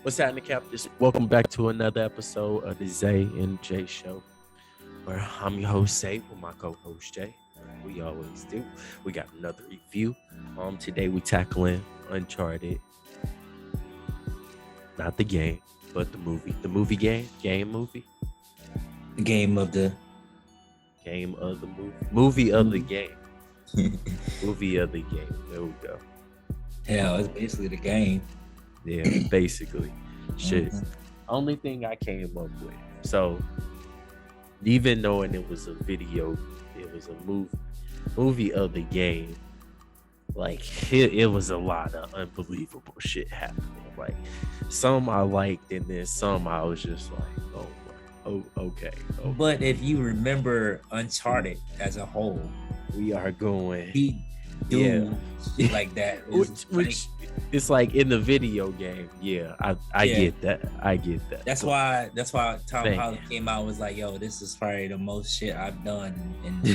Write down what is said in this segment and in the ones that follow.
What's happening, Captain? Welcome back to another episode of the Zay and Jay Show, where I'm your host Zay with my co-host Jay. We always do. We got another review. Today we tackling Uncharted, not the game, but the movie. The movie game movie. The game of the movie of the game, movie of the game. There we go. Hell, it's basically the game. Yeah, basically. Shit. Only thing I came up with. So, even knowing it was a video, it was a movie of the game. Like it was a lot of unbelievable shit happening. Like some I liked, and then some I was just like, okay. But if you remember Uncharted as a whole, we are going. Shit like that. Which it's like in the video game. Yeah, I get that. I get that. That's why Tom Holland came out and was like, "Yo, this is probably the most shit I've done." And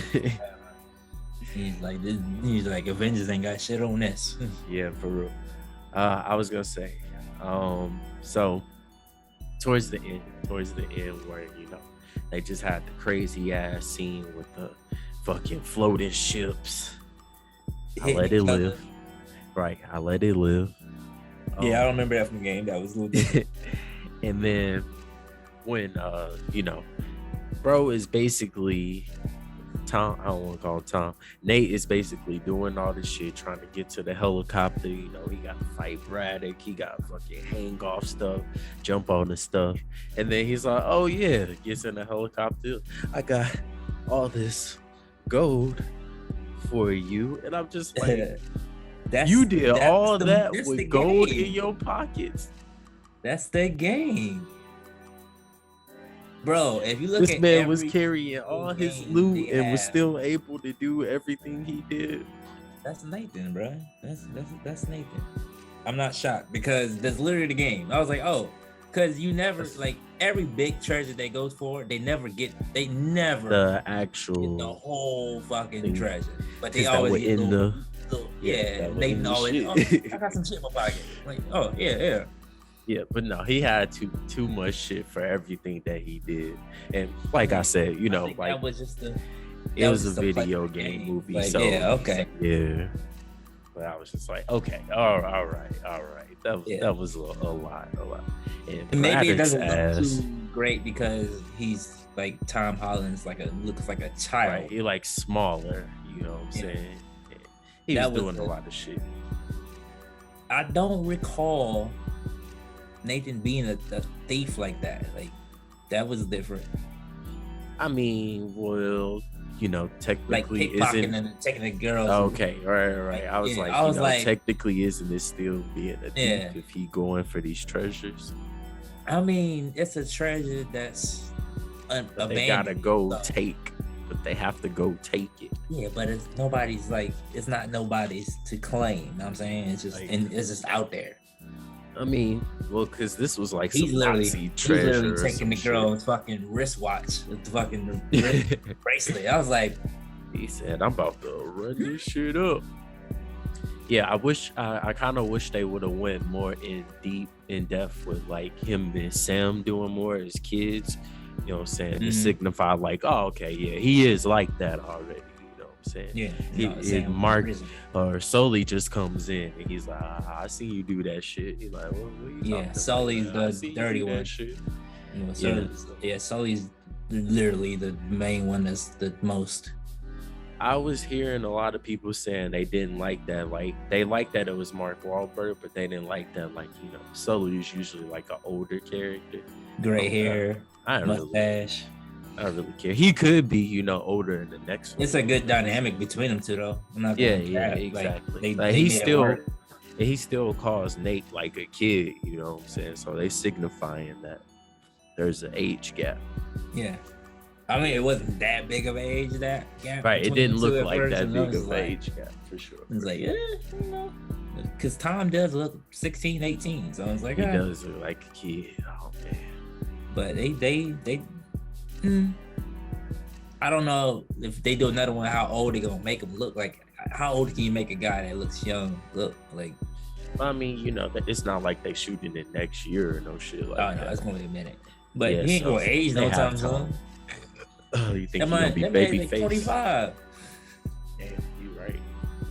he's like, Avengers ain't got shit on this. Yeah, for real. I was gonna say, so towards the end where they just had the crazy ass scene with the fucking floating ships. I let it live. Right, I let it live. Yeah, I don't remember that from the game. That was a little different. And then when bro is basically Tom, I don't want to call him Tom. Nate is basically doing all this shit, trying to get to the helicopter. He got to fight Braddock. He got to fucking hang off stuff, jump on the stuff. And then he's like, oh yeah, gets in the helicopter. I got all this gold for you. And I'm just like, you did all that with gold in your pockets. That's the game. Bro, if you look this at man was carrying all his loot and was still able to do everything he did. That's Nathan, bro. That's Nathan. I'm not shocked because that's literally the game. I was like, oh, because you never like every big treasure they go for, they never get the actual get the whole fucking treasure. But they always get Nathan always, I got some shit in my pocket. Like, oh yeah. Yeah, but no, he had too much shit for everything that he did. And like I said, like that was just it was a video game movie. Like, so yeah, okay. Yeah. But I was just like, okay, all right. That was a lot. And maybe it doesn't look too great because he's like Tom Holland's looks like a child. Right, he like smaller, you know what I'm saying? He was doing a lot of shit. I don't recall Nathan being a thief like that. Like that was different. I mean, well, technically like isn't and taking the girls. Okay, right. I was like, technically isn't it still being a thief if he going for these treasures? I mean, it's a treasure that's abandoned. They gotta go take, but they have to go take it. Yeah, but it's not nobody's to claim. You know what I'm saying? It's just it's just out there. I mean, well, because this was like he's some Nazi treasure. He's literally taking the girl's fucking wristwatch with the fucking bracelet. I was like, he said, "I'm about to run this shit up." Yeah, I kind of wish they would have went more in depth with like him and Sam doing more as kids. You know what I'm saying? To signify like, oh, okay, yeah, he is like that already. Saying, Mark or Sully just comes in and he's like, I see you do that shit. He's like, what you Sully's the dirty one. Shit. Sully's literally the main one that's the most. I was hearing a lot of people saying they didn't like that. Like they liked that it was Mark Wahlberg, but they didn't like that. Like Sully is usually like an older character, gray hair, mustache. I don't really care. He could be, older in the next one. It's a good dynamic between them two, though. I'm not exactly. He still calls Nate like a kid. You know what I'm saying? So they signifying that there's an age gap. Yeah, I mean it wasn't that big of an age gap. Right, it didn't look like that big of an age gap for sure. It's like because Tom does look 16, 18. So I was like, he does look like a kid. Oh man. But they. I don't know if they do another one, how old they gonna make him look like. How old can you make a guy that looks young look like? I mean, it's not like they shooting it next year or no shit like Oh no, that. it's gonna be a minute. But Yeah, he ain't so gonna age they no have time time. soon. You think he gonna be That man baby like face? 25. Damn, you right.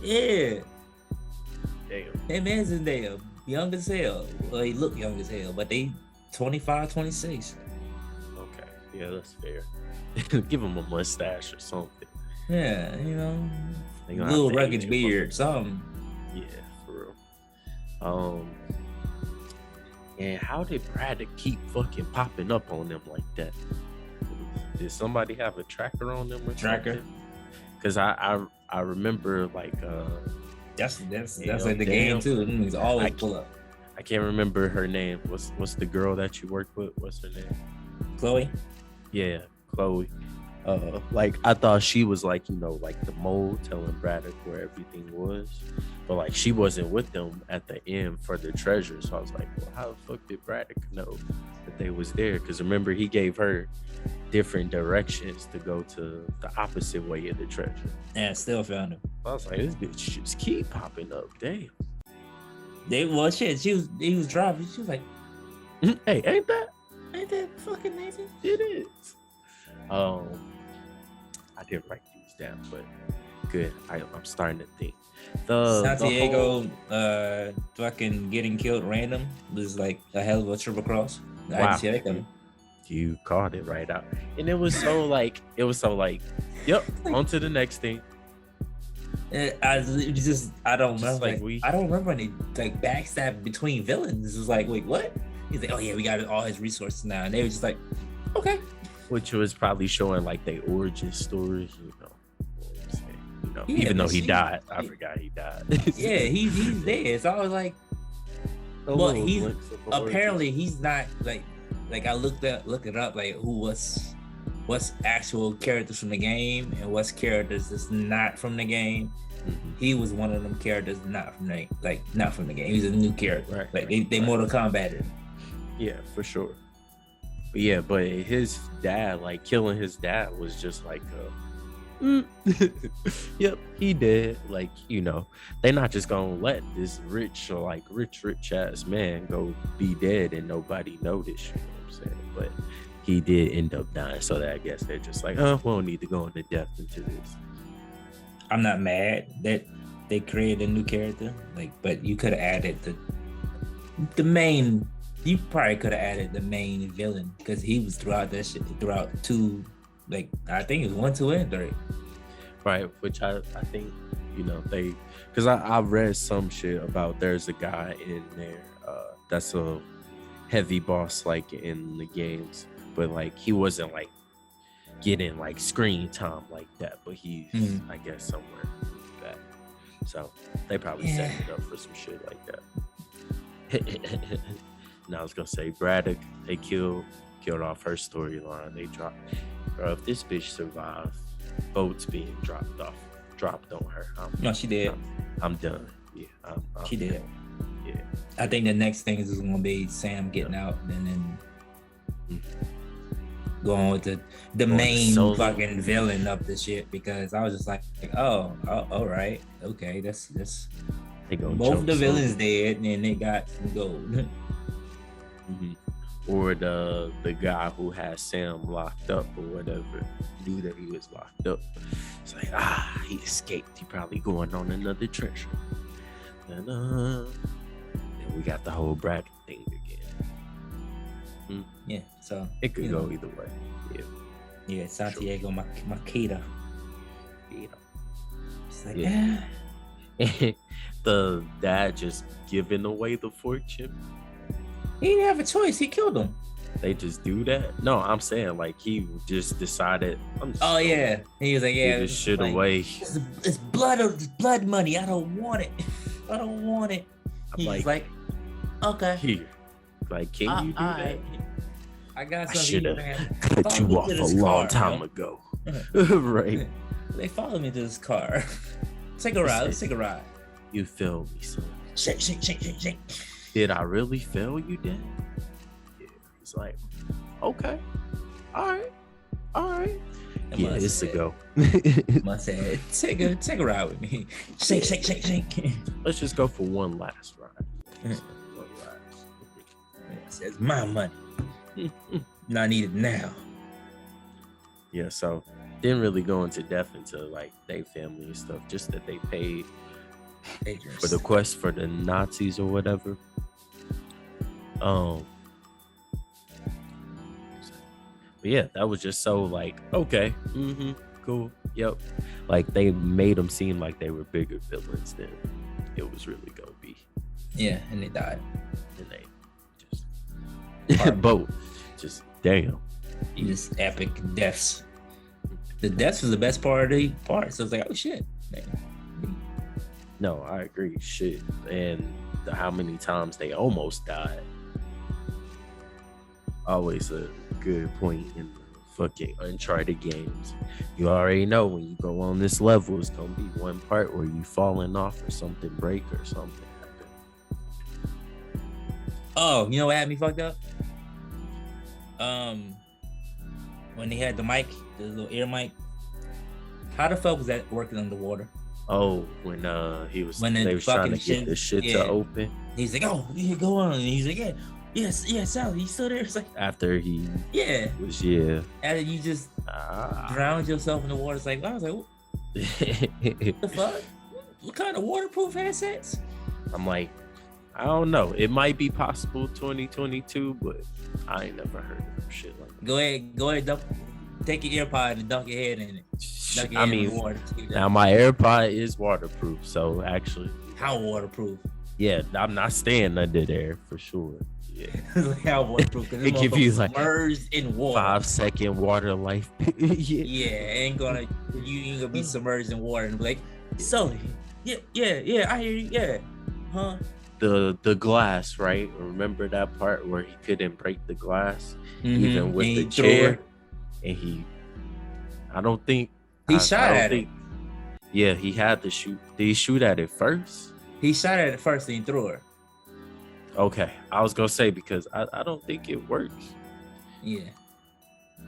Yeah. Damn. That man's in there, young as hell. Well, he look young as hell, but they 25, 26. Okay. Yeah, that's fair. Give him a mustache or something. Yeah, you know, They gonna have little to rugged age him up. beard, something. Yeah, for real. And how did Braddock keep fucking popping up on them like that? Did somebody have a tracker on them or Tracker? something? Because I remember like That's Yeah, like the game damn. too. Them niggas always pull up. I can't remember her name. What's the girl that you work with? What's her name? Chloe. Yeah, Chloe. Like I thought she was like, like the mole telling Braddock where everything was, but like she wasn't with them at the end for the treasure. So I was like, well, how the fuck did Braddock know that they was there? Because remember, he gave her different directions to go to the opposite way of the treasure. And still found him. I was like, this bitch just keep popping up. Damn. Shit. He was driving. She was like, Hey, ain't that fucking Nathan? it is? I didn't write these down, but good. I'm starting to think. Santiago fucking getting killed random was like a hell of a triple cross. I didn't see that coming. You called it right out, and it was so like, yep, on to the next thing. I don't remember. Like I don't remember any like backstab between villains. It was like, wait, what? He's like, oh yeah, we got all his resources now, and they were just like, okay. Which was probably showing like their origin stories, what I'm saying? Yeah, even though but he died, I forgot he died. Yeah, he's dead. So I was like, well, he's apparently he's not like I looked it up like what's actual characters from the game and what's characters that's not from the game. Mm-hmm. He was one of them characters not from the game. He was a new character. Right, they Mortal Kombat him. Yeah, for sure. But yeah, but his dad, like killing his dad was just like yep, he did. Like, they're not just gonna let this rich ass man go be dead and nobody notice, you know what I'm saying? But he did end up dying, so that I guess they're just like, we don't need to go into depth into this. I'm not mad that they created a new character, but you could have added the main. You probably could have added the main villain because he was throughout that shit throughout two, I think it was 1, 2, and 3. Right, which I think they, because I read some shit about there's a guy in there that's a heavy boss like in the games, but like he wasn't like getting like screen time like that, but he's I guess somewhere back. So they probably set it up for some shit like that. And I was gonna say Braddock, they killed off her storyline. They dropped, bro. If this bitch survived, boats being dropped on her. No, she did. I'm done. Yeah, she did. Yeah. I think the next thing is gonna be Sam getting out and then going with the main fucking villain of the shit, because I was just like, oh, all right, okay, that's they gonna both the villains dead and they got some gold. Or the guy who had Sam locked up or whatever knew that he was locked up. It's like, he escaped. He probably going on another treasure. And then we got the whole Brad thing again. Yeah, so it could go either way. Yeah, Santiago Makita. It's like, the dad just giving away the fortune. He didn't have a choice. He killed him. They just do that? No, I'm saying like he just decided. Yeah, he was like, yeah, this shit away. It's blood money. I don't want it. I don't want it. He's like, okay. Here, like, can you do that? I got I something. should have cut you off a long time ago. Right. They followed me to this car. Take a ride. Let's take a ride. You feel me, son? Shake. Did I really fail you, Dad? Yeah. He's like, okay, all right. Yeah, it's a go. Must say, take a ride with me. Shake. Let's just go for one last ride. It's my money. Not needed now. Yeah, so didn't really go into depth into like their family and stuff, just that they paid for the quest for the Nazis or whatever. But yeah, that was just so like, okay, cool, yep. Like they made them seem like they were bigger villains than it was really gonna be. Yeah, and they died. And they just both just damn. Just epic deaths. The deaths was the best part of the part. So it's like, oh shit. No, I agree. Shit. And how many times they almost died. Always a good point in the fucking Uncharted games. You already know when you go on this level, it's gonna be one part where you falling off or something break or something happen. Oh, you know what had me fucked up? When they had the mic, the little ear mic. How the fuck was that working underwater? Oh, when they was trying to get the shit to open. He's like, oh, yeah, go on. And he's like, yes, Sally, you still there? It's like after he was after you just drowned yourself in the water. It's like, I was like, what the fuck? What kind of waterproof headsets? I'm like, I don't know. It might be possible 2022, but I ain't never heard of shit like that. Go ahead, take your AirPod and dunk your head in it. I mean, in water. Now my AirPod is waterproof, so actually. How waterproof? Yeah, I'm not staying under there for sure. Yeah. Like how waterproof? It gives you like submerged in water. 5-second water life. ain't gonna be submerged in water and be like, Sully, yeah, I hear you, yeah, huh? The glass, right? Remember that part where he couldn't break the glass, even with the chair, and I don't think he shot at it. Yeah, he had to shoot. Did he shoot at it first? He shot at it first and he threw her. Okay, I was gonna say because I don't think it works. Yeah,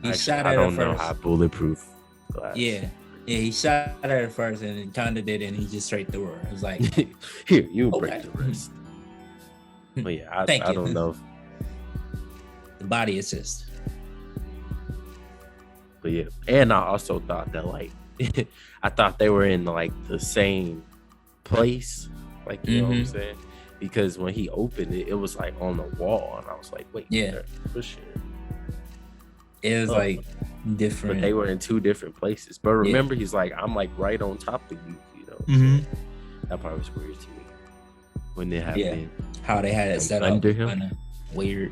he shot at it first. I don't know how bulletproof glass. Yeah, he shot at it first and then kind of did it and he just straight threw her. It was like, here, you break the wrist. But yeah, I don't know. The body assist. But yeah, and I also thought that like, I thought they were in like the same place, like you know what I'm saying? Because when he opened it, it was like on the wall, and I was like, wait, push it. It was like different. But they were in two different places. But remember, he's like, I'm like right on top of you, you know. So that part was weird to me. When they happened, how they had it set up under him, kind of weird.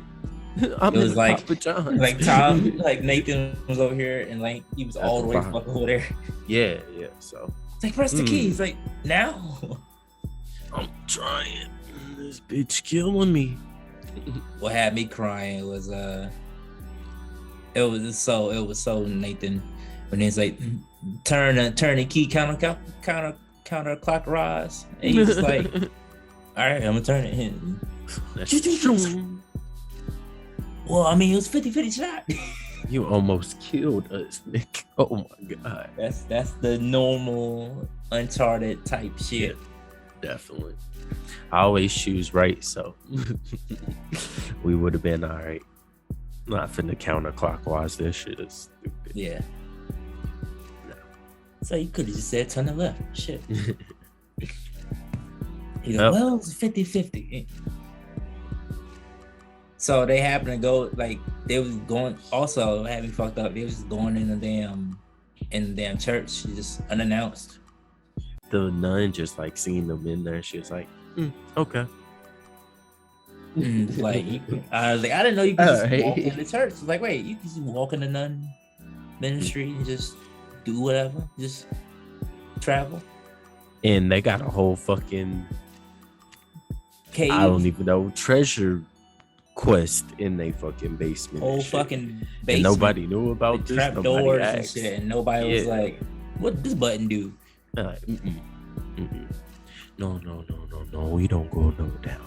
It was like Papa John's. Like Tom, like Nathan was over here, and like he was all the way fucking over there. Yeah. So it's like press the key. He's like, now. I'm trying. This bitch killing me. What had me crying was it was so Nathan when he's like turn the key counterclockwise, and he's just like, all right, I'm gonna turn it in. Well, I mean, it was 50-50 shot. You almost killed us, Nick. Oh my god. That's the normal Uncharted type shit. Yeah, definitely. I always choose right, so we would have been all right. Not finna counterclockwise. This shit is stupid. Yeah. No. So you could have just said turn to left. Shit. He's like, well, it's 50-50. So they happened to go, like, they was going, also having fucked up, they was just going in the damn church, just unannounced. The nun just like seeing them in there, she was like, okay. Like, I didn't know you could just walk in the church. Like, wait, you can just walk in the nun ministry and just do whatever, just travel. And they got a whole fucking cave. I don't even know, treasure quest in their fucking basement. Whole fucking basement. And nobody knew about this. Trap doors and shit. And nobody was like, what does this button do? No, we don't go no down there.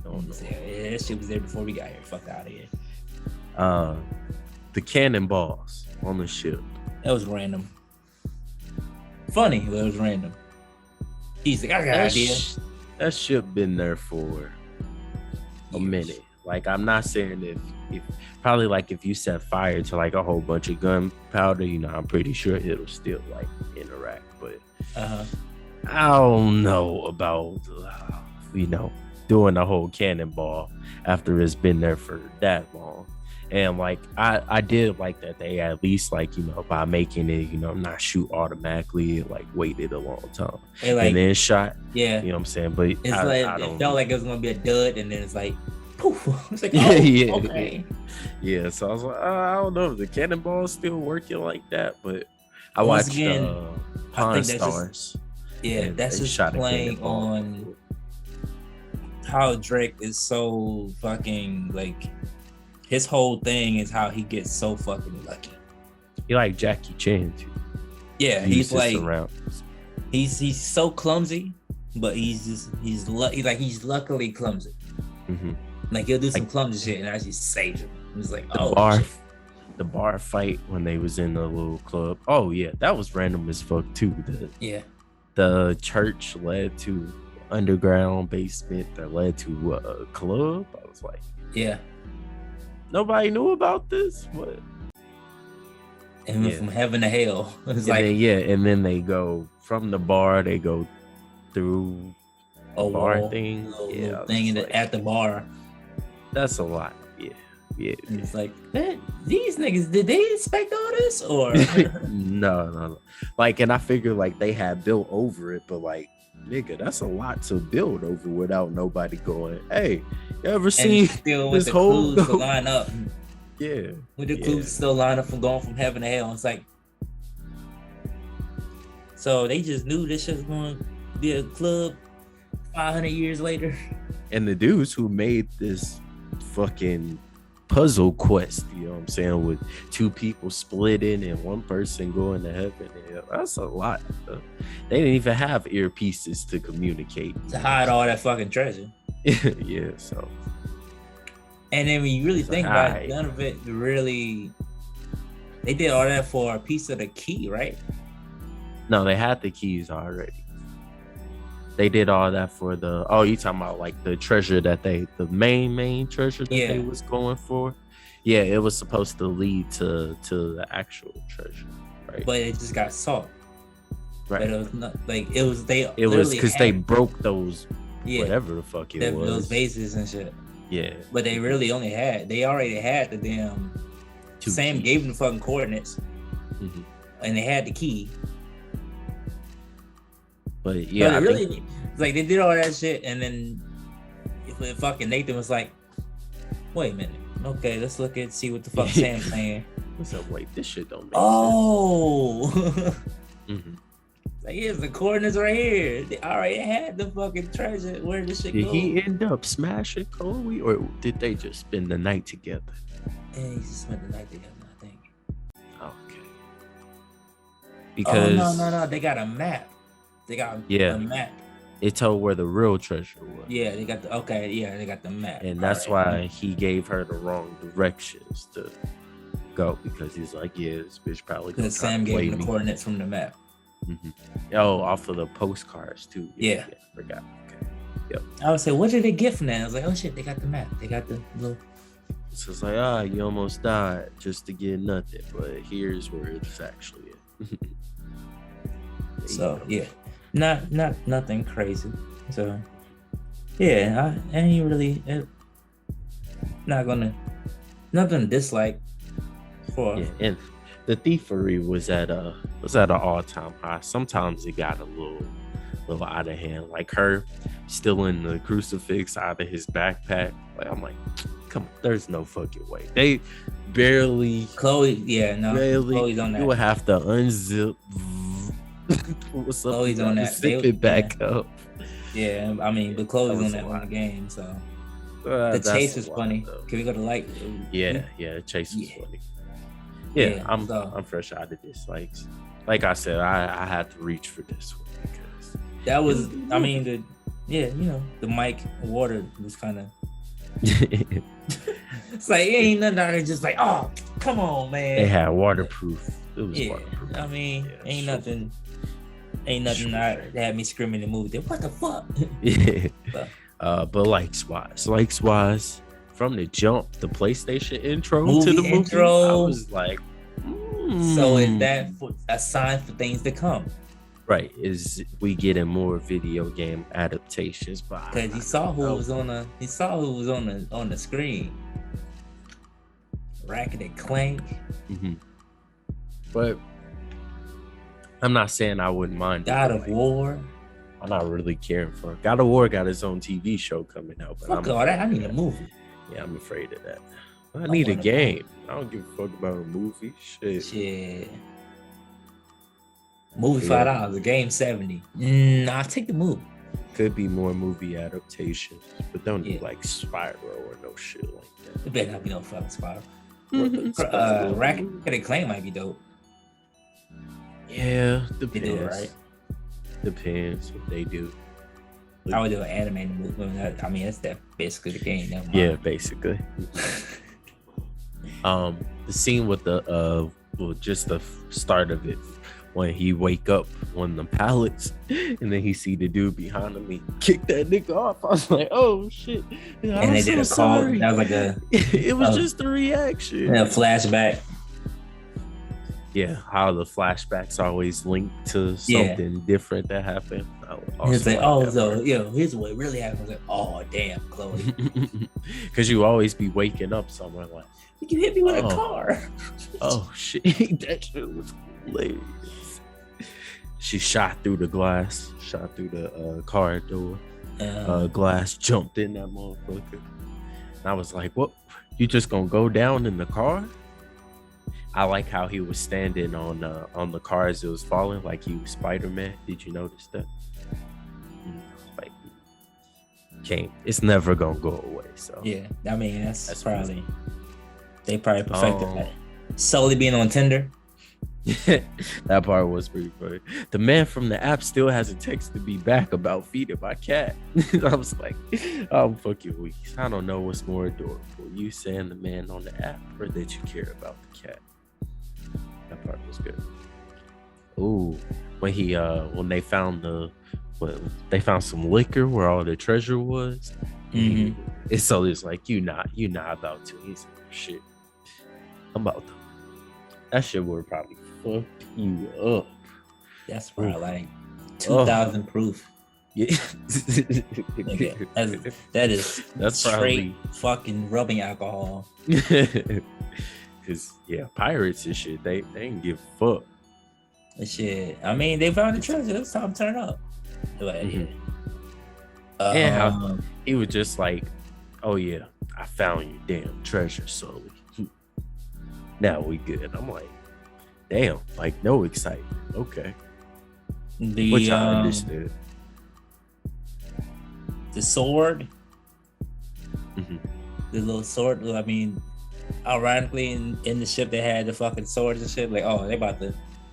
No. Yeah, that shit was there before we got here. Fuck out of here. The cannonballs on the ship. That was random. Funny, but it was random. He's like, I got an idea. that ship been there for a Years. minute. Like I'm not saying if probably like if you set fire to like a whole bunch of gunpowder, you know, I'm pretty sure it'll still like interact. But I don't know about you know, doing a whole cannonball after it's been there for that long. And like I did like that they at least like, you know, by making it, you know, not shoot automatically, like waited a long time like, and then shot. Yeah, you know what I'm saying? But it's I it don't felt like it was gonna be a dud, and then it's like poof. It's like, Yeah, oh, yeah. okay. Yeah, so I was like, I don't know if the cannonball is still working like that, but I Once watched again, I Pawn think that's just Stars. that's they just shot a playing cannonball on before. how Drake is so fucking like his whole thing is how he gets so fucking lucky. He like Jackie Chan too. Yeah, He he's used his like surroundings. he's so clumsy, but he's luckily clumsy. Mm-hmm. Like he'll do some Like- clumsy shit and actually save him. He's like, The oh, bar, shit. the bar fight when they was in the little club. Oh yeah, that was random as fuck too. Yeah, The church led to underground basement that led to a club. I was like, yeah. nobody knew about this. What? And went Yeah. from heaven to hell. It's And like then, and then they go from the bar. They go through a bar wall, thing. little Yeah, I was thing like, at the bar. that's a lot. Yeah. And it's like, these niggas, did they expect all this? Or No. Like, and I figure like they had built over it, but like, nigga, that's a lot to build over without nobody going, hey, you ever and seen still with this the whole clues to line up. Yeah. With the Yeah. clues still line up from going from heaven to hell. It's like, so they just knew this shit was going to be a club 500 years later. And the dudes who made this fucking puzzle quest, you know what I'm saying, with two people splitting and one person going to heaven, that's a lot. They didn't even have earpieces to communicate. To hide all that fucking treasure. Yeah, so. And then when you really It's think like, about alright. it, none of it really, they did all that for a piece of the key, right? No, they had the keys already. They did all that for the, oh, you talking about like the treasure that the main treasure that they was going for? Yeah, it was supposed to lead to the actual treasure, right? But it just got sought. Right. But it was not like it was because they broke those whatever the fuck it was. Those bases and shit. Yeah. But they really they already had the damn Sam gave them the fucking coordinates. Mm-hmm. And they had the key. But yeah, but really, it's like they did all that shit, and then if fucking Nathan was like, "Wait a minute, okay, let's see what the fuck Sam's saying." What's up? Wait, this shit don't make sense. Mm-hmm. Like, here's the coordinates right here. They already had the fucking treasure. Where did this shit Did go? he end up smashing Chloe, or did they just spend the night together? And he just spent the night together, I think. Okay. Because no, they got a map. They got a map. It told where the real treasure was. Yeah, they got they got the map. And that's why he gave her the wrong directions to go, because he's like, yeah, this bitch probably gonna try Sam to play gave him me. the coordinates from the map. Mm-hmm. Oh, off of the postcards too. Yeah. Forgot. Okay. Yep. I would say, what did they get from that? I was like, oh shit, they got the map. They got the little. So it's like, you almost died just to get nothing, but here's where it's actually at. So yeah, nothing crazy. So yeah, I ain't really nothing to dislike for. Yeah, and the thievery was at an all-time high. Sometimes it got a little out of hand, like her stealing the crucifix out of his backpack. Like, I'm like, come on, there's no fucking way. They barely Chloe's on that. You would have to unzip. What's up? Chloe's on that. Zip it back up. Yeah, I mean, but Chloe's on that one game, so the chase is funny. Though. Can we go to like? Yeah, the chase was funny. Yeah, I'm fresh out of this. Like I said, I had to reach for this one because that was. I mean, the mic water was kind of. It's like, it ain't nothing out here just like, oh, come on, man. They had waterproof. It was waterproof. I mean, ain't nothing. Ain't nothing Sure, that had me screaming in the movie. What the fuck? Yeah. But But likewise, from the jump, the PlayStation intro to the movie movie, I intro. was like, So is that a sign for things to come? right? Is we getting more video game adaptations? But Because he saw who was on the screen. Racket and Clank. Mm-hmm. But I'm not saying I wouldn't mind. God of War. I'm not really caring for it. God of War got his own TV show coming out. But Fuck all that. I need a movie. Yeah, I'm afraid of that. I need a game. I don't give a fuck about a movie. Shit. Movie $5, a game $70. I'll take the movie. Could be more movie adaptations, but don't do like Spyro or no shit like that. It better not be no fucking Spyro. Racket and Clank might be dope. Yeah, depends. They do it right. Depends what they do. I would do an animated movie. I mean, that's basically the game. Never mind. Yeah, basically. The scene with the just the start of it, when he wake up on the pallets and then he see the dude behind him, he kick that nigga off. I was like, oh shit. And they did a call. That was like a it was just a reaction. A flashback. Yeah, how the flashbacks always linked to something different that happened. It's like, oh, so here's what really happened. I was like, oh damn, Chloe. Because you always be waking up somewhere like, you hit me with a car. Oh shit, that shit was hilarious. She shot through the glass, shot through the car door. Glass jumped in that motherfucker. And I was like, what? You just gonna go down in the car? I like how he was standing on the car as it was falling, like he was Spider-Man. Did you notice that? Like, it's never gonna go away. So yeah, I mean that's probably they probably perfected that. Solely being on Tinder. That part was pretty funny. The man from the app still hasn't texted me back about feeding my cat. I was like, I'm fucking weak. I don't know what's more adorable, you saying the man on the app or that you care about the cat. That part was good. Ooh, when they found they found some liquor where all the treasure was. Mm-hmm. So it's like you not about to. He's like, shit, I'm about to. That shit would probably fuck you up. That's probably like 2,000 proof. Yeah, that's straight probably fucking rubbing alcohol. Cause pirates and shit, they ain't give a fuck. Shit, I mean, they found the treasure. It's time to turn up. Like, and how he was just like, "Oh yeah, I found you, damn treasure, Sully. Now we good." I'm like, "Damn, like no excitement." Okay, which I understood. The sword, Mm-hmm. the little sword. I mean, ironically, in the ship they had the fucking swords and shit. Like, oh, they about to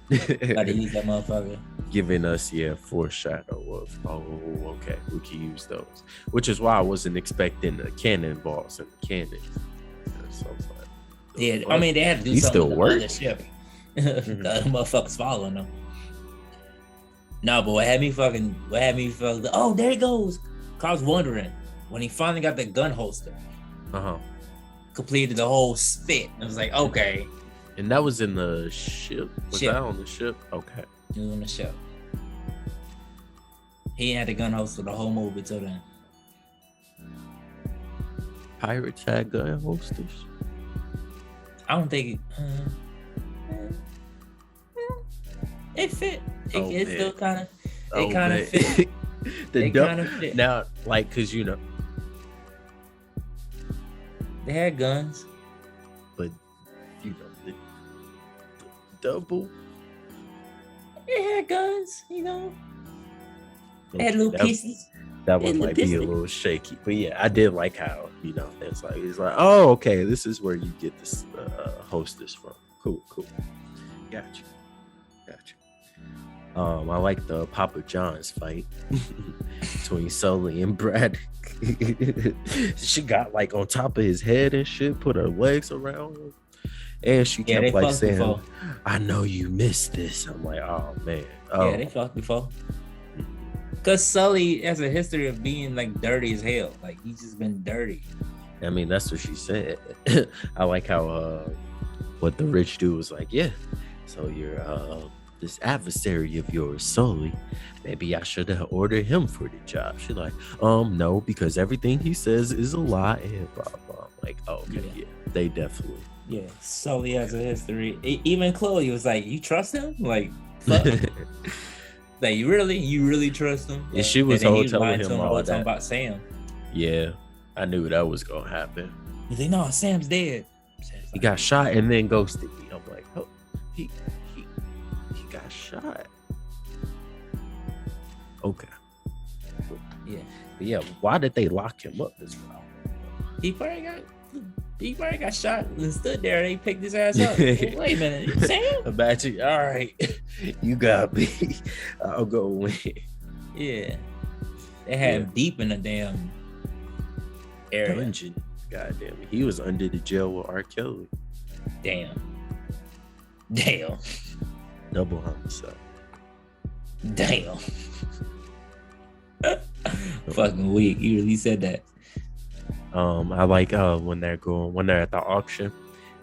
use that motherfucker. Giving us foreshadow of okay, we can use those, which is why I wasn't expecting the cannonballs and the cannons. So I was like, I mean they had to do something still work. The ship. The other motherfuckers following them. No, but what had me fucking oh, there he goes. I was wondering when he finally got the gun holster. Completed the whole spit. I was like, okay. And that was in the ship. Was that on the ship? Okay. It was on the ship. He had the gun holster the whole movie till then. Pirates had gun holsters? I don't think it fit. It still kind of fit. They kind of fit. Now, like, cause they had guns, but the double. They had guns, They had little pieces. That one might be a little shaky, but yeah, I did like how it's like, oh, okay, this is where you get this hostess from. Cool. Gotcha. I like the Papa John's fight between Sully and Brad. She got like on top of his head and shit, put her legs around him, and she kept like saying, "I know you missed this." I'm like, oh man, Yeah, Oh, they fucked before. Cause Sully has a history of being like dirty as hell. Like he's just been dirty. I mean, that's what she said. I like how what the rich dude was like, yeah. So you're this adversary of yours, Sully. Maybe I should have ordered him for the job. She's like, no, because everything he says is a lie and blah blah. Like, oh, okay, yeah, they definitely. Yeah, Sully has a history. Even Chloe was like, "You trust him? Like, fuck. Like, you really trust him?" And she was telling him all that about Sam. Yeah, I knew that was gonna happen. He's like, "No, Sam's dead. He got shot and then ghosted me." I'm like, "Oh, he got shot." Okay. Yeah, but yeah. Why did they lock him up as well? He probably got shot and stood there. They picked his ass up. Wait a minute, Sam? Imagine, all right, you got me. I'll go win. Yeah, they had him deep in the damn area. Dungeon. God damn it. He was under the jail with R. Kelly. Damn. Double homicide. Damn. Fucking weak. You really said that. I like when they're at the auction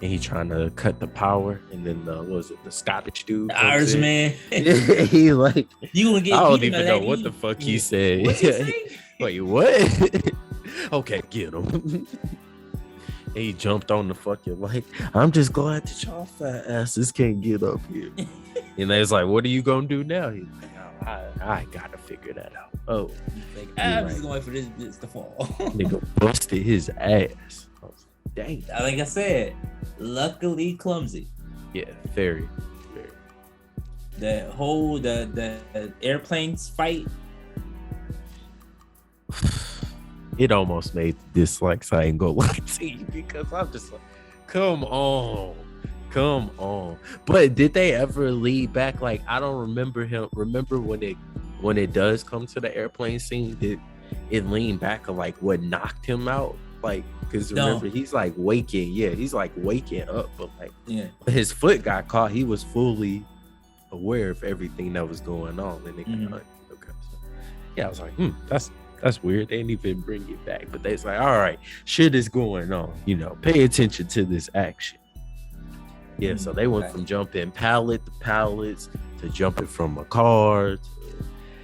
and he's trying to cut the power, and then what was it, the Scottish dude, the Irishman. He like, you gonna get, I don't even know what the fuck he said. What's he say? Wait, what? Okay, get him. And he jumped on the fucking like, I'm just glad that y'all fat asses can't get up here. And they was like, what are you gonna do now? He's like, oh, I gotta figure that out. Oh, like, I'm just going for this bitch to fall. Nigga busted his ass. I was like, dang. Like I said, luckily clumsy. Yeah, very. The whole the airplanes fight. It almost made dislikes. I ain't gonna lie to you, because I'm just like, come on. But did they ever lead back? Like, I don't remember when it does come to the airplane scene, did it lean back or like what knocked him out? Like, because remember, he's like waking up, but like, his foot got caught. He was fully aware of everything that was going on, and it okay. So, yeah, I was like, that's weird. They didn't even bring it back, but they was like, all right, shit is going on. Pay attention to this action. Yeah, so they went from jumping pallet to pallets to jumping from a car.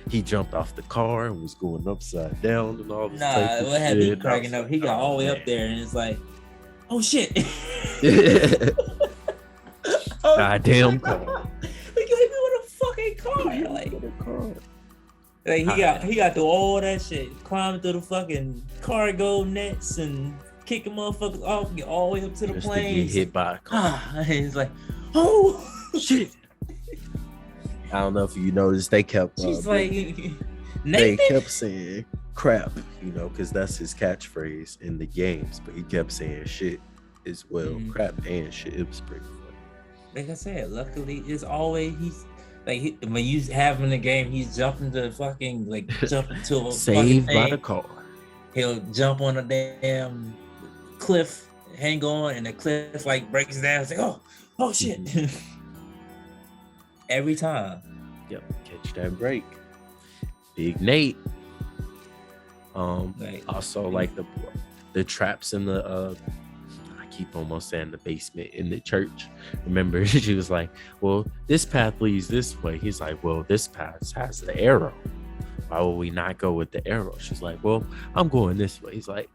He jumped off the car and was going upside down and all this type of what had shit. me cracking up? He got all the way up there and it's like, oh shit! Goddamn car! Like, what a fucking car! Like he got through all that shit, climbed through the fucking cargo nets and kicking motherfuckers off, get all the way up to the plane. Get hit by a car. And he's like, oh shit! I don't know if you noticed, they kept. She's like, they kept saying crap, because that's his catchphrase in the games. But he kept saying shit as well, crap and shit. It was pretty funny. Like I said, luckily it's always when you have him in the game, he's jumping to fucking jumping to a saved by the car. He'll jump on a damn cliff, hang on, and the cliff breaks down. It's like, oh shit. Every time. Yep, catch that break. Big Nate. Also the traps in the I keep almost saying the basement in the church. Remember, she was like, well, this path leads this way. He's like, well, this path has the arrow. Why would we not go with the arrow? She's like, well, I'm going this way. He's like,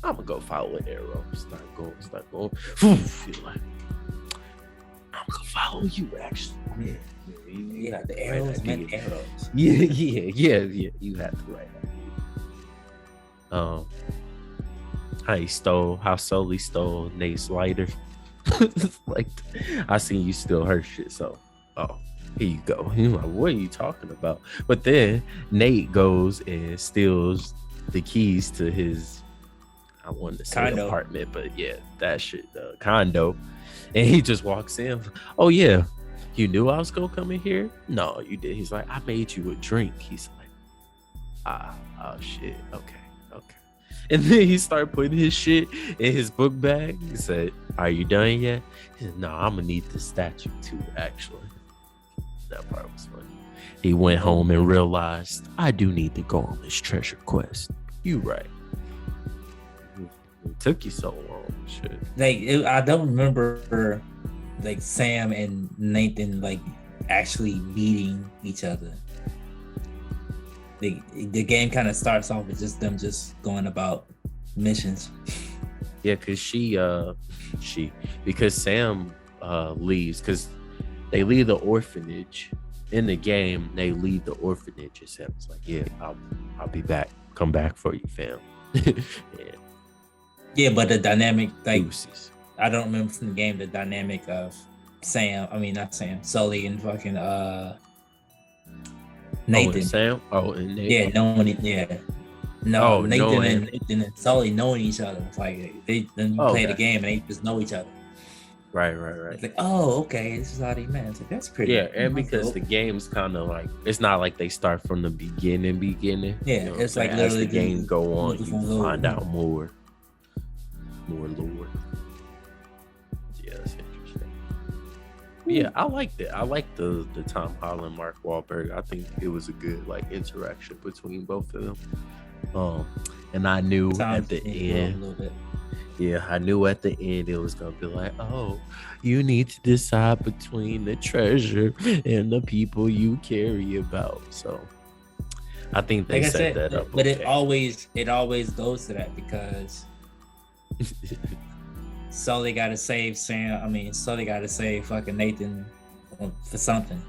I'm gonna go follow the arrow. It's not going. He's like, I'm gonna follow you, actually. Yeah, the arrows meant arrows. Yeah. You had to write that. How Sully stole Nate's lighter. Like, I seen you steal her shit, so here you go. He's like, what are you talking about? But then Nate goes and steals the keys to his, I wanted to say condo. Apartment, but yeah, that shit, the condo. And he just walks in. Oh yeah, you knew I was gonna come in here? No, you did. He's like, I made you a drink. He's like, oh shit, okay. And then he started putting his shit in his book bag. He said, are you done yet? He said, no, I'm gonna need the statue too, actually. That part was funny. He went home and realized, I do need to go on this treasure quest. You right. It took you so long. Shit. Like I don't remember like Sam and Nathan like actually meeting each other. The game kind of starts off with just them just going about missions. Yeah, because Sam leaves, because they leave the orphanage in the game. They leave the orphanage, and Sam's like, "Yeah, I'll be back. Come back for you, fam." Yeah, but the dynamic, like, Deuces. I don't remember from the game the dynamic of not Sam, Sully and fucking Nathan. Oh, and Sam. Oh, and Nathan. Yeah, Nathan and Sully knowing each other. It's like they play the game and they just know each other. Right. It's like, oh, okay, this is how they met. It's like, that's pretty. Yeah, and because the game's kind of like, it's not like they start from the beginning. Yeah, you know, it's like as literally the game go on, you find out more lore. Yeah, that's interesting. But yeah, I liked it. I liked the Tom Holland, Mark Wahlberg. I think it was a good like interaction between both of them. And I knew at the end. Yeah, I knew at the end it was gonna be like, oh, you need to decide between the treasure and the people you care about. So I think they set that up. But okay. it always goes to that because Sully gotta save Sam. I mean, Sully gotta save fucking Nathan for something.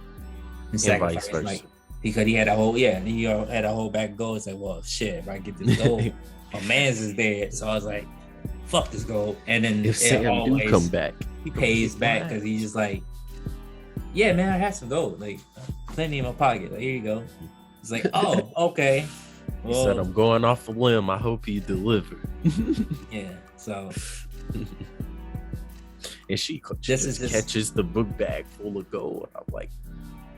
And sacrifice, vice versa. Like, because he had a whole back goal. It's like, well, shit, if I get this goal, my man's is dead. So I was like, fuck this goal. And then if Sam always do come back, he pays back because he's just like, yeah, man, I have some gold, like plenty in my pocket. Like, here you go. It's like, oh, okay. Well, he said, I'm going off a limb. I hope he delivered. Yeah. So. And she just catches the book bag full of gold. I'm like,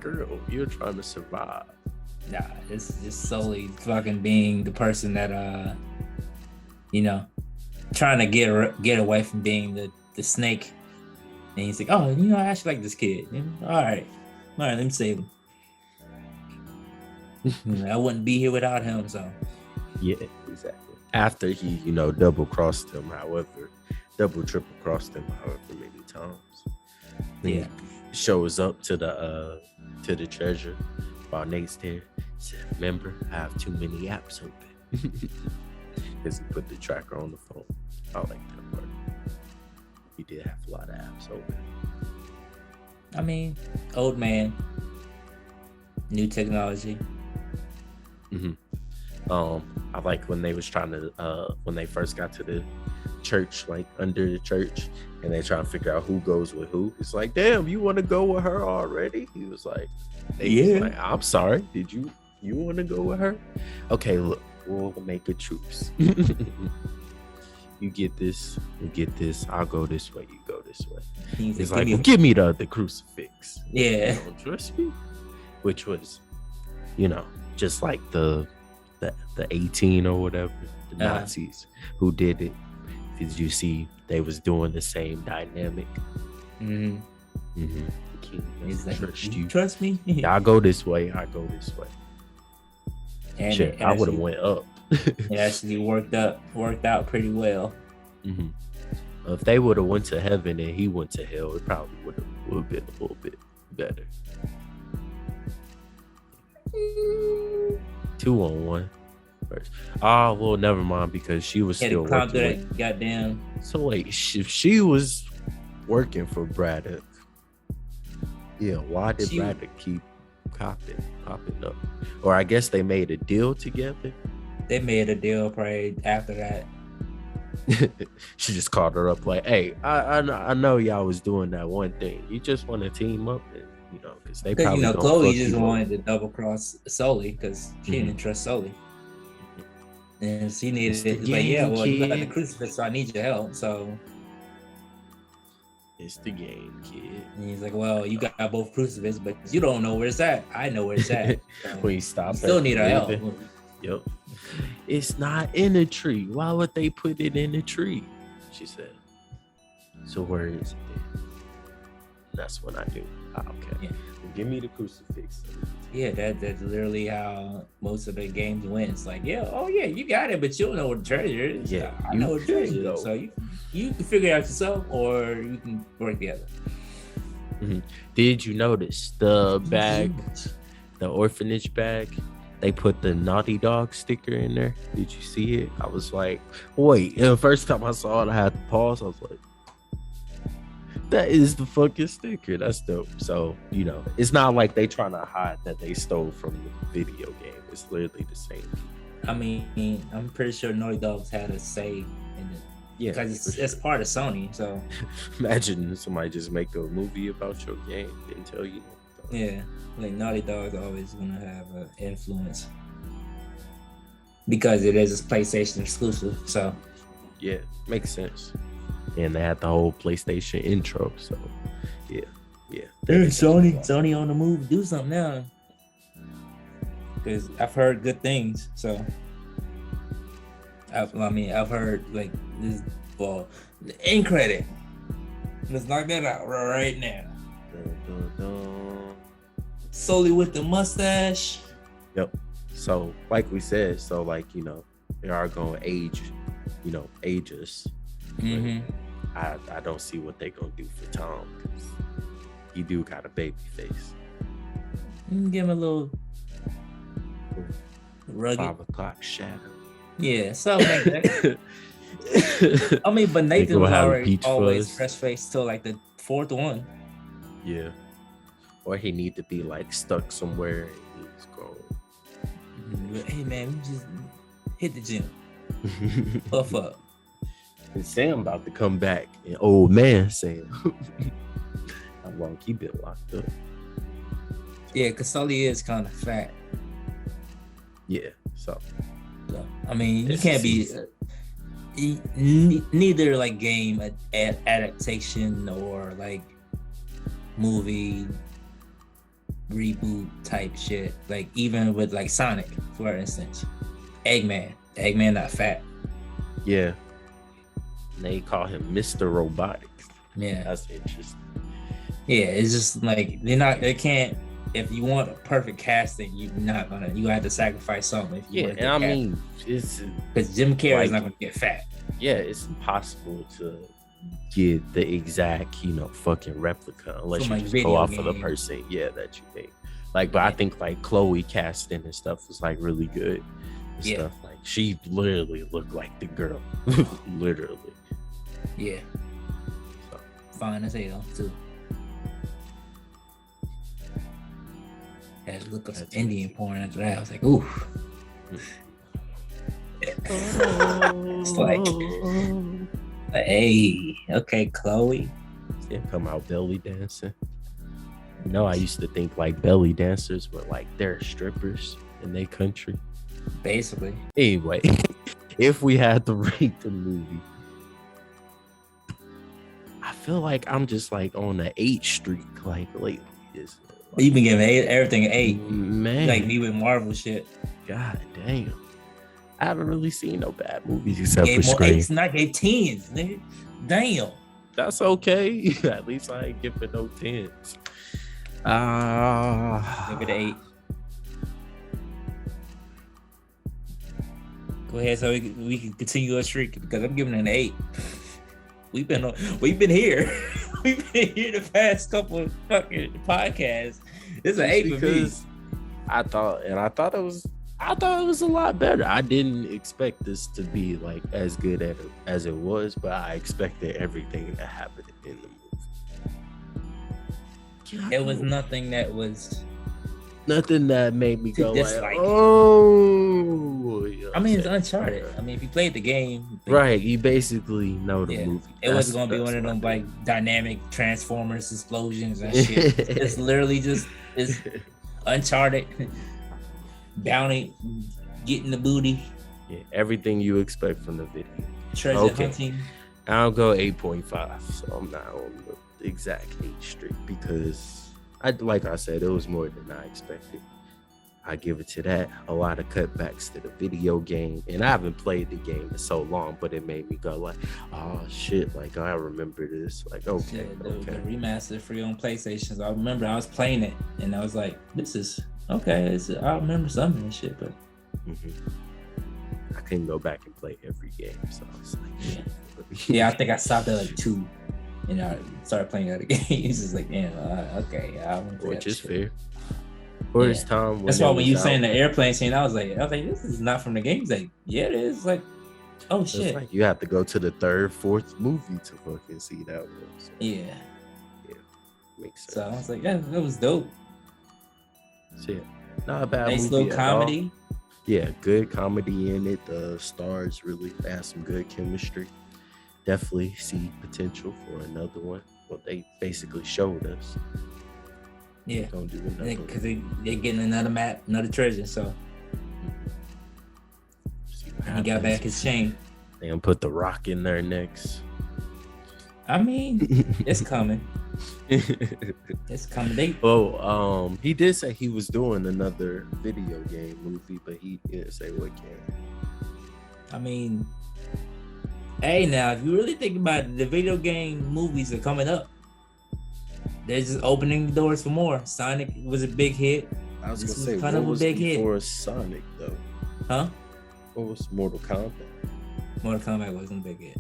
girl, you're trying to survive. Nah, it's just solely fucking being the person that trying to get away from being the snake. And he's like, oh, I actually like this kid. All right, let me save him. I wouldn't be here without him. So yeah, exactly. After he double crossed him, double triple crossed him however many times. Yeah, he shows up to the treasure while Nate's there. Said, remember, I have too many apps open. Because he put the tracker on the phone. I like that part. He did have a lot of apps open. I mean, old man, new technology. Mm-hmm. I like when they was trying to when they first got to the church, like under the church, and they trying to figure out who goes with who. It's like, damn, you want to go with her already? He was like, yeah. Like, I'm sorry. Did you want to go with her? Okay, look, we'll make a truce. You get this, you get this. I'll go this way. You go this way. He's like, well, give me the crucifix. Yeah. You don't trust me? Which was, just like the 18 or whatever, the Nazis who did it. Did you see they was doing the same dynamic? Mm-hmm. Mm-hmm. The king He's like, trust you. Trust me? I go this way. I go this way. And shit, I would have went up. It actually worked out pretty well. Mm-hmm. If they would have went to heaven and he went to hell, it probably would have been a little bit better. 2-on-1 first. Oh, well, never mind, because she was still working. Goddamn. So wait, if she was working for Braddock, yeah, why did Braddock keep popping up? Or I guess they made a deal together. They made a deal probably after that. She just called her up like, hey, I know y'all was doing that one thing. You just want to team up, and because they probably Chloe just wanted to double cross Sully because she didn't trust Sully, and she needed it. Like, yeah, well, you got the crucifix, so I need your help. So it's the game, kid. And he's like, well, you got both crucifixes, but you don't know where it's at. I know where it's at. So when you stop, still need our help. Yep. It's not in a tree. Why would they put it in a tree? She said. So where is it then? That's when I knew. Okay. Yeah. Well, give me the crucifix so we can Yeah, that's literally how most of the games went. It's like, yeah, oh yeah, you got it, but you don't know what the treasure is. Yeah, I you know what the could treasure is, go. so you can figure it out yourself, or you can work together. Did you notice the bag, the orphanage bag? They put the Naughty Dog sticker in there. Did you see it? I was like, wait. And the first time I saw it, I had to pause. I was like, that is the fucking sticker. That's dope. So, it's not like they trying to hide that they stole from the video game. It's literally the same. I mean, I'm pretty sure Naughty Dogs had a say in it. Yeah, because it's part of Sony. So imagine somebody just make a movie about your game and tell you. Yeah, like Naughty Dog's always gonna have an influence because it is a PlayStation exclusive. So yeah, makes sense. And they had the whole PlayStation intro. So yeah. Hey, Sony on the move. Do something now. Because I've heard good things. So I've heard like this. Well, the end credit. Let's knock that out right now. Solely with the mustache. Yep. So like we said, they are gonna age us. Mm-hmm. I don't see what they're gonna do for Tom, because he do got a baby face. Give him a little rugged 5 o'clock shadow. Yeah, something like that. I mean, but Nathan was always fresh faced till like the fourth one. Yeah. Or he need to be like stuck somewhere and he's grown. Hey man, we just hit the gym. Puff up. And Sam about to come back, and old man Sam. How long he been locked up? Yeah, because Sully is kind of fat. Yeah, so I mean, you can't be neither like game adaptation or like movie reboot type shit. Like even with like Sonic, for instance, Eggman not fat. Yeah. They call him Mr. Robotics. Yeah, that's interesting. Yeah, it's just like they can't. If you want a perfect casting, you have to sacrifice something. And I mean, it's because Jim Carrey's not gonna get fat. Yeah, it's impossible to get the exact, fucking replica unless you just go off of the person, that you made. But I think like Chloe casting and stuff was like really good. Stuff like she literally looked like the girl, literally. Yeah. So. Fine as hell too. Had to look up some Indian porn after that. I was like, ooh. It's like, hey, okay, Chloe. Yeah, come out belly dancing. I used to think like belly dancers were like they're strippers in their country. Basically. Anyway, if we had to rate the movie, I feel like I'm just like on the 8 streak like lately. You've been giving everything an 8. Man. Like me with Marvel shit. God damn. I haven't really seen no bad movies except for Scream. It's not gave 10s, nigga. Damn. That's okay. At least I ain't giving no 10s. Give it an 8. Go ahead, so we can continue our streak because I'm giving it an 8. We've been here. We've been here the past couple of fucking podcasts. It's an 8 for me. I thought it was a lot better. I didn't expect this to be like as good as it was, but I expected everything that happened in the movie. There was nothing that made me go dislike. Like, oh. I mean, it's Uncharted. I mean, if you played the game, right, you basically know the movie. It wasn't gonna be one of them like dynamic Transformers explosions and shit. It's literally just Uncharted, bounty, getting the booty. Yeah, everything you expect from the video. Treasure hunting. I'll go 8.5. So I'm not on the exact 8 streak because like I said, it was more than I expected. I give it to that. A lot of cutbacks to the video game, and I haven't played the game in so long, but it made me go like, "Oh shit!" Like I remember this. Like okay, Shit, okay. the remaster free on PlayStation. So I remember I was playing it, and I was like, "This is okay." I remember some of this shit, but I couldn't go back and play every game, so I was like, yeah, I think I stopped at like 2, and I started playing other games. It's just like, damn, okay, I want to. Which is fair. First time. That's why when you saying the airplane scene, I was like, this is not from the games. Like, yeah, it is. Like, oh shit. Like you have to go to the 3rd, 4th movie to fucking see that one. So, yeah, makes sense. So I was like, yeah, that was dope. Shit, not a bad nice movie little comedy. Yeah, good comedy in it. The stars really have some good chemistry. Definitely see potential for another one. Well, they basically showed us. Yeah, don't do another because they're getting another map, another treasure. So he got back his chain. They gonna put the Rock in there next. I mean, it's coming. It's coming. He did say he was doing another video game movie, but he didn't say what game. I mean, hey, now if you really think about it, the video game movies are coming up. They're just opening the doors for more. Sonic was a big hit. I was gonna say, kind of a big hit for Sonic though. Huh? What was Mortal Kombat? Mortal Kombat wasn't a big hit.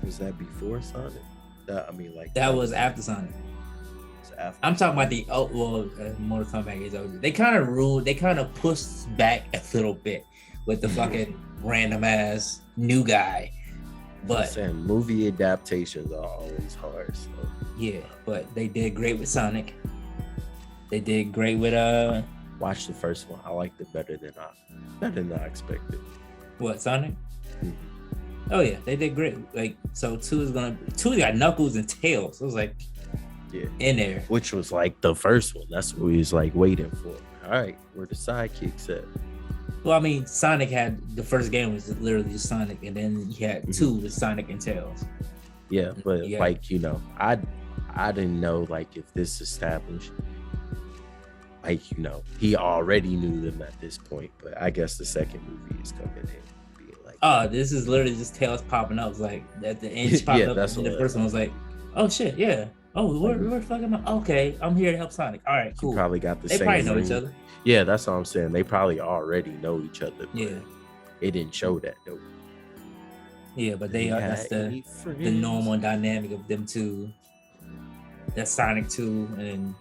Was that before Sonic? That was after Sonic. I'm talking about the Mortal Kombat is over. They kind of ruled. They kind of pushed back a little bit with the fucking random ass new guy. But saying movie adaptations are always hard. So. Yeah, but they did great with Sonic. They did great with Watch the first one. I liked it better than I expected. What, Sonic? Mm-hmm. Oh yeah, they did great. Like, so 2 got Knuckles and Tails. It was like, in there. Which was like the first one. That's what we was like waiting for. All right, where the sidekicks at? Well, I mean, Sonic had the first game was literally just Sonic, and then you had 2 with Sonic and Tails. Yeah, but like I didn't know like if this established, like he already knew them at this point. But I guess the second movie is coming in. This is literally just Tails popping up. It's like at the end, popped up. And the first one was like, oh shit, yeah. Oh, we're fucking. Okay, I'm here to help Sonic. All right, cool. You probably got the same. They probably know each other. Yeah, that's what I'm saying. They probably already know each other. Yeah, it didn't show that though. Yeah, but that's the normal dynamic of them two. That's Sonic 2, and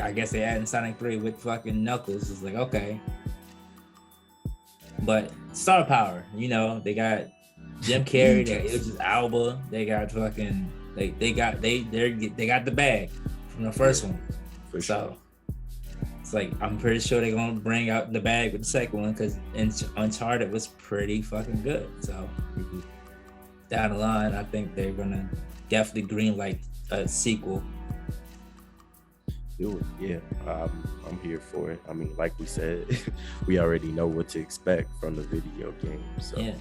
I guess they added Sonic 3 with fucking Knuckles. It's like, okay. But star power, they got Jim Carrey, they got Idris Elba, they got fucking they got the bag from the first one. For sure. It's like I'm pretty sure they're gonna bring out the bag with the second one because Uncharted was pretty fucking good. So down the line, I think they're gonna definitely greenlight a sequel. Do it, yeah. I'm here for it. I mean, like we said, we already know what to expect from the video game. So yeah,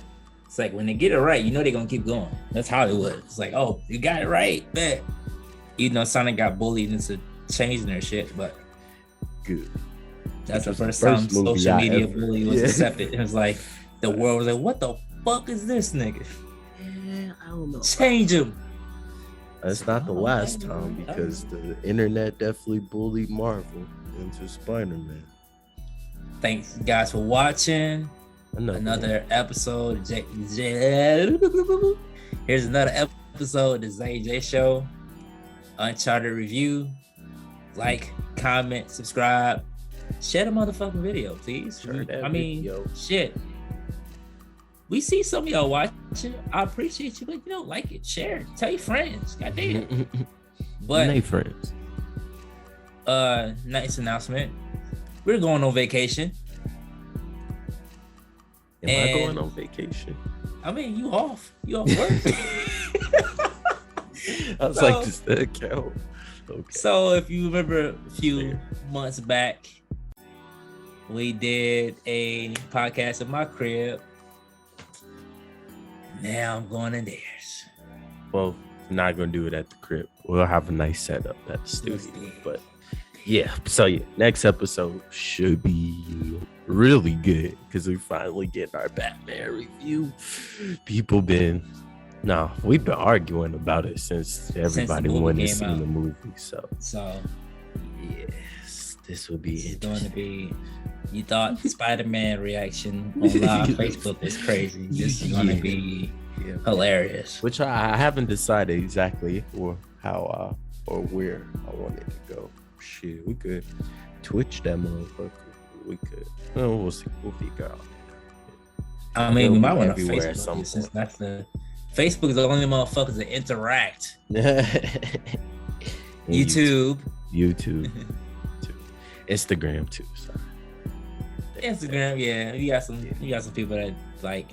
it's like when they get it right, they're gonna keep going. That's Hollywood. It's like, oh, you got it right, bet. Even though Sonic got bullied into changing their shit, but good. That's the first time social media bully was accepted. It was like the world was like, what the fuck is this nigga? Yeah, I don't know. Change him. That's not the last time because the internet definitely bullied Marvel into Spider-Man. Thanks guys for watching another episode. Here's another episode of the ZJ Show, Uncharted review. Like, comment, subscribe, share the motherfucking video, please. Shit. We see some of y'all watching. I appreciate you, but like it, share, tell your friends. Goddamn. But hey, friends. Nice announcement. We're going on vacation. Am I going on vacation? I mean, you off work. I was like, does that count? Okay. So if you remember a few months back, we did a podcast at my crib. Now I'm going in theirs. Well, I'm not gonna do it at the crib. We'll have a nice setup at the studio, but yeah. So yeah, next episode should be really good because we finally get our Batman review. People been we've been arguing about it since everybody went and seen the movie. So yes, this will be it's going to be. You thought Spider-Man reaction on live Facebook was crazy. This is going to be hilarious. Which I haven't decided exactly or how or where I want it to go. Shit, we could Twitch that motherfucker. We could. We'll see. We'll figure out. I mean, we might want to Facebook since that's Facebook is the only motherfuckers that interact. YouTube. Instagram too. Sorry. Instagram, yeah. You got some people that like,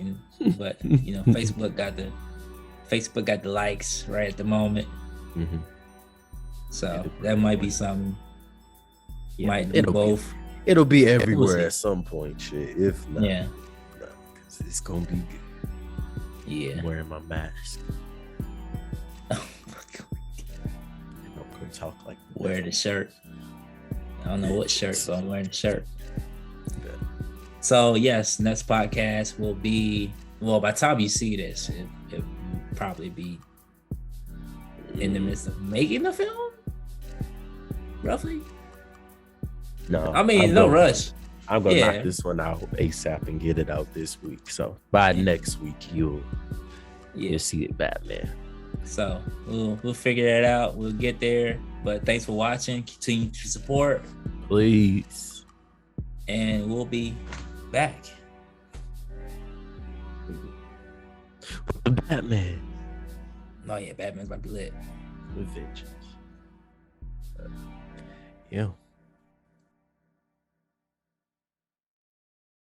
but Facebook got the likes right at the moment. Mm-hmm. So that might be something. Might do both. It'll be everywhere at some point, shit. If not, because it's gonna be good. Yeah. I'm wearing my mask. Oh my God. I'm gonna talk like wear the shirt. I don't know what shirt, but I'm wearing the shirt. So yes, next podcast will be by the time you see this, it will probably be in the midst of making the film, roughly. No, I mean no rush. I'm gonna knock this one out ASAP and get it out this week. So by next week, you'll see it, Batman. So we'll figure that out. We'll get there. But thanks for watching. Continue to support, please, and we'll be back. The Batman. Oh yeah, Batman's about to be lit. With vengeance. Yeah.